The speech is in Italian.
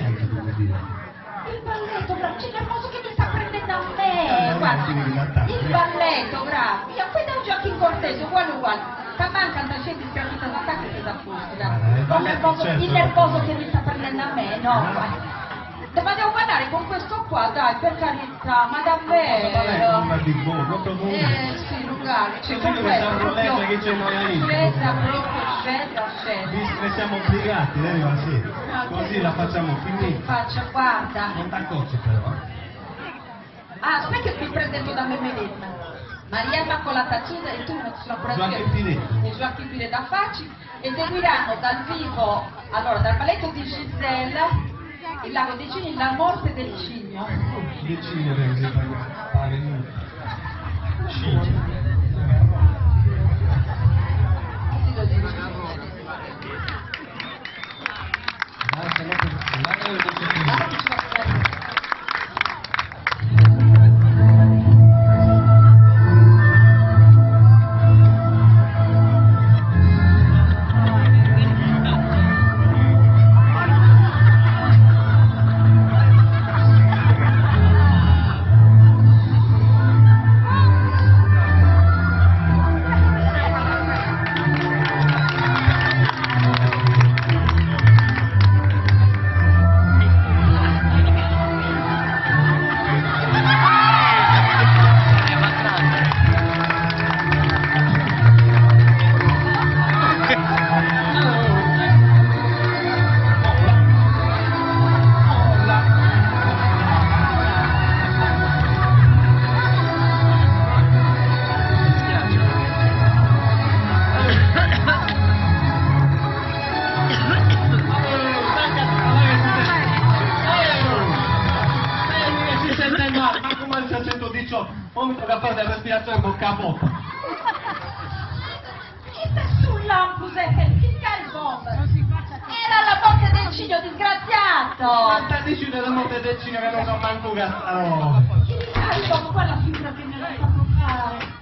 niente, devo dire. Il balletto, bravo, c'è nervoso che mi sta prendendo a me, guarda, il balletto, bravo, io poi da un gioco in cortese, uguale, sta mancando c'è di scarpita d'attacco che da fusto, il nervoso che mi sta prendendo a me, no, guarda. Ma devo guardare con questo qua, dai, per carità, ma davvero? Ma di buono, proprio buono. Sì, Lugano, c'è Sì, con che siamo problemi che c'è noi lì. scesa. Visto che siamo obbligati, ma sì. Così la facciamo finita. Faccia, guarda. Non t'accorgi però. Ah, aspetta che sto prendendo da me medesima. Maria Immacolata Cisa e tu sulla Joachim Pire da Facci eseguiranno dal vivo, allora, dal balletto di Giselle, il lago dei cigni, la morte del cigno. Del cigno deve essere pare cigno. Sì, lo dico. Ora mi tocca fare la respirazione bocca a bocca. Che sta sull'ampus e che calbomba? Era la morte del cigno, disgraziato! Ma sta dicendo la morte del cigno che non so manco gastare. Che calbomba, quella figura che mi ha fatto fare!